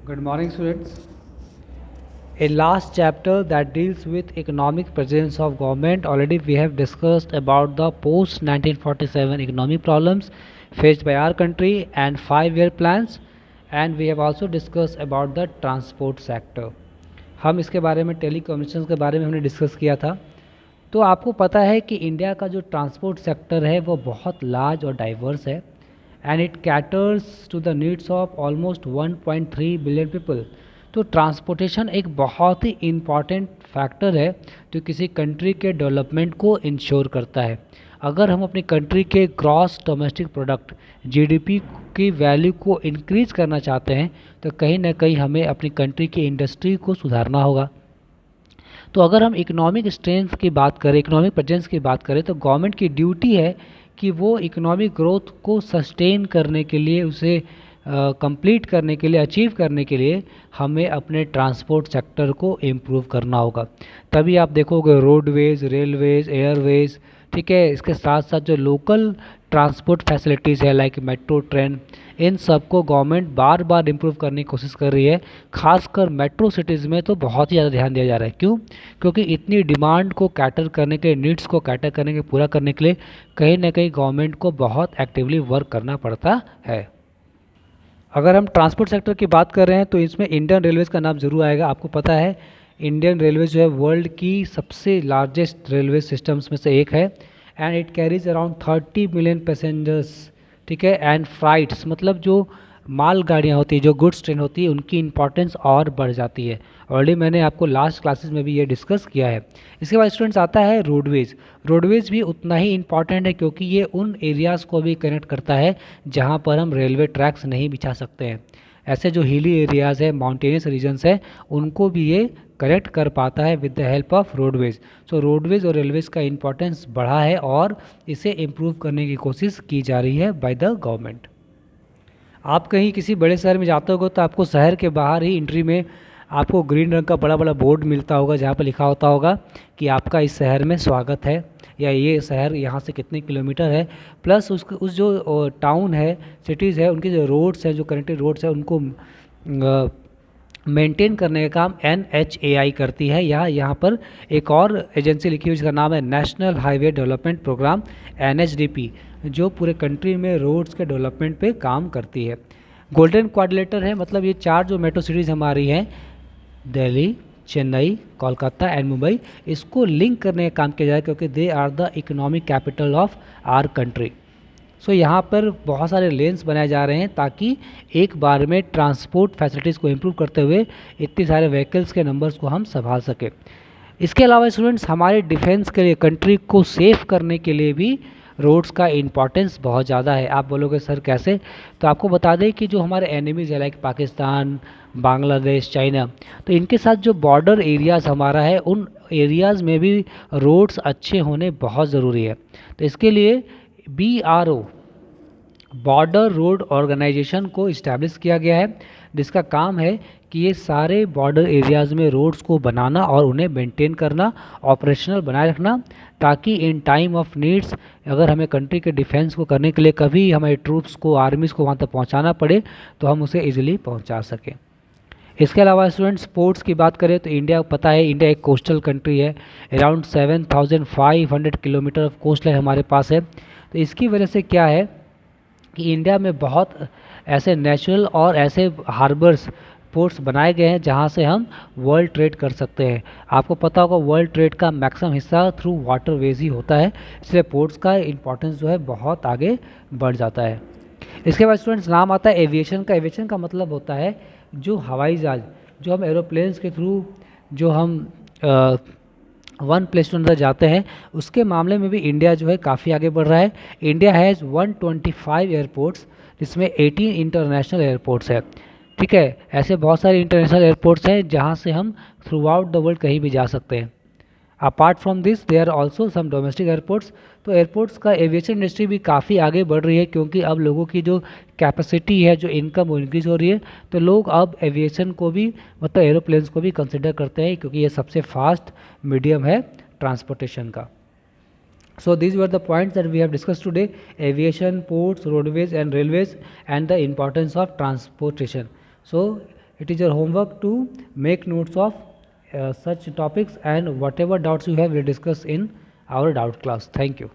Good morning, students. In last chapter that deals with economic presence of government, already we have discussed about the post 1947 economic problems faced by our country and 5-year plans, and we have also discussed about the transport sector. हम इसके बारे में telecommunication के बारे में हमने discuss किया था. तो आपको पता है कि इंडिया का जो ट्रांसपोर्ट सेक्टर है वो बहुत लार्ज और डाइवर्स है and it caters to the needs of almost 1.3 billion people. तो ट्रांसपोर्टेशन एक बहुत ही इम्पॉर्टेंट फैक्टर है जो किसी कंट्री के डेवलपमेंट को इंश्योर करता है. अगर हम अपनी कंट्री के ग्रॉस डोमेस्टिक प्रोडक्ट जीडीपी की वैल्यू को इंक्रीज करना चाहते हैं तो कहीं ना कहीं हमें अपनी कंट्री की इंडस्ट्री को सुधारना होगा. तो अगर हम इकोनॉमिक स्ट्रेंथ की बात करें, इकोनॉमिक प्रेजेंस की बात करें, तो गवर्नमेंट की ड्यूटी है कि वो इकोनॉमिक ग्रोथ को सस्टेन करने के लिए, उसे कंप्लीट करने के लिए, अचीव करने के लिए हमें अपने ट्रांसपोर्ट सेक्टर को इम्प्रूव करना होगा. तभी आप देखोगे रोडवेज, रेलवेज, एयरवेज, ठीक है, इसके साथ साथ जो लोकल ट्रांसपोर्ट फैसिलिटीज़ है लाइक मेट्रो ट्रेन, इन सब को गवर्नमेंट बार बार इम्प्रूव करने की कोशिश कर रही है. खासकर मेट्रो सिटीज़ में तो बहुत ही ज़्यादा ध्यान दिया जा रहा है. क्यों? क्योंकि इतनी डिमांड को कैटर करने के लिए, नीड्स को कैटर करने के पूरा करने के लिए कहीं ना कहीं गवर्नमेंट को बहुत एक्टिवली वर्क करना पड़ता है. अगर हम ट्रांसपोर्ट सेक्टर की बात कर रहे हैं तो इसमें इंडियन रेलवेज़ का नाम ज़रूर आएगा. आपको पता है इंडियन रेलवेज जो है वर्ल्ड की सबसे लार्जेस्ट रेलवे सिस्टम्स में से एक है and it carries around 30 million passengers. ठीक है, एंड फ्लाइट्स मतलब जो माल गाड़ियाँ होती है, जो गुड्स ट्रेन होती है, उनकी इंपॉर्टेंस और बढ़ जाती है. ऑलरेडी मैंने आपको लास्ट क्लासेस में भी ये डिस्कस किया है. इसके बाद स्टूडेंट्स आता है रोडवेज. रोडवेज भी उतना ही इंपॉर्टेंट है क्योंकि ये उन एरियाज़ को भी कनेक्ट करता है जहाँ पर हम रेलवे ट्रैक्स नहीं बिछा सकते हैं. ऐसे जो हिली एरियाज़ है, माउंटेनियस रीजन्स है, उनको भी ये कनेक्ट कर पाता है with the help of roadways. So roadways और रेलवेज़ का इंपॉर्टेंस बढ़ा है और इसे इम्प्रूव करने की कोशिश की जा रही है बाय द गवर्नमेंट. आप कहीं किसी बड़े शहर में जाते होगे तो आपको शहर के बाहर ही एंट्री में आपको ग्रीन रंग का बड़ा बड़ा बोर्ड मिलता होगा जहाँ पर लिखा होता होगा कि आपका इस शहर में स्वागत है, या ये शहर यहाँ से कितने किलोमीटर है. प्लस उस जो टाउन है, सिटीज़ है, उनके जो रोड्स हैं, जो कनेक्टेड रोड्स हैं, उनको मेंटेन करने का काम NHAI करती है. यहाँ पर एक और एजेंसी लिखी हुई जिसका नाम है national highway development programme NHDP, जो पूरे कंट्री में रोड्स के डेवलपमेंट पे काम करती है. गोल्डन क्वाड्रिलेटर है, मतलब ये 4 जो मेट्रो सिटीज़ हमारी हैं, दिल्ली, चेन्नई, कोलकाता एंड मुंबई, इसको लिंक करने का काम किया जाए क्योंकि they are the economic capital of our country. So यहाँ पर बहुत सारे लेन्स बनाए जा रहे हैं ताकि एक बार में ट्रांसपोर्ट फैसिलिटीज़ को इम्प्रूव करते हुए इतने सारे व्हीकल्स के नंबर्स को हम संभाल सकें. इसके अलावा स्टूडेंट्स हमारे डिफेंस के लिए, कंट्री को सेफ करने के लिए भी रोड्स का इम्पॉर्टेंस बहुत ज़्यादा है. आप बोलोगे सर कैसे? तो आपको बता दें कि जो हमारे एनिमीज़ है लाइक पाकिस्तान, बांग्लादेश, चाइना, तो इनके साथ जो बॉर्डर एरियाज़ हमारा है, उन एरियाज़ में भी रोड्स अच्छे होने बहुत ज़रूरी है. तो इसके लिए BRO, बॉर्डर रोड ऑर्गेनाइजेशन को इस्टेब्लिश किया गया है, जिसका काम है कि ये सारे बॉर्डर एरियाज़ में रोड्स को बनाना और उन्हें मेंटेन करना, ऑपरेशनल बनाए रखना, ताकि इन टाइम ऑफ नीड्स अगर हमें कंट्री के डिफेंस को करने के लिए कभी हमारे ट्रूप्स को, आर्मीज़ को वहाँ तक पहुँचाना पड़े तो हम उसे ईजिली पहुँचा सकें. इसके अलावा स्टूडेंट्स स्पोर्ट्स की बात करें तो इंडिया, पता है इंडिया एक कोस्टल कंट्री है. Around 7,500 kilometre of coastline हमारे पास है. तो इसकी वजह से क्या है कि इंडिया में बहुत ऐसे नेचुरल और ऐसे हार्बर्स, पोर्ट्स बनाए गए हैं जहां से हम वर्ल्ड ट्रेड कर सकते हैं. आपको पता होगा वर्ल्ड ट्रेड का मैक्सिमम हिस्सा थ्रू वाटरवेज ही होता है, इसलिए पोर्ट्स का इंपॉर्टेंस जो है बहुत आगे बढ़ जाता है. इसके बाद स्टूडेंट्स नाम आता है एविएशन का. एविएशन का मतलब होता है जो हवाई जहाज, जो हम एरोप्लेन्स के थ्रू जो हम वन प्लेस टू अंदर जाते हैं, उसके मामले में भी इंडिया जो है काफ़ी आगे बढ़ रहा है. इंडिया हैज़ 125 एयरपोर्ट्स, जिसमें 18 इंटरनेशनल एयरपोर्ट्स है. ठीक है, ऐसे बहुत सारे इंटरनेशनल एयरपोर्ट्स हैं जहां से हम थ्रू आउट द वर्ल्ड कहीं भी जा सकते हैं. Apart from this there are also some domestic airports. तो एयरपोर्ट्स का एविएशन इंडस्ट्री भी काफ़ी आगे बढ़ रही है क्योंकि अब लोगों की जो कैपेसिटी है, जो इनकम, वो इंक्रीज़ हो रही है. तो लोग अब एविएशन को भी, मतलब एरोप्लेन्स को भी कंसिडर करते हैं क्योंकि ये सबसे फास्ट मीडियम है ट्रांसपोर्टेशन का. So these were the points that we have discussed today: aviation, ports, roadways and railways, and the importance of transportation. So It is your homework to make notes of such topics, and whatever doubts you have, we discuss in our doubt class. Thank you.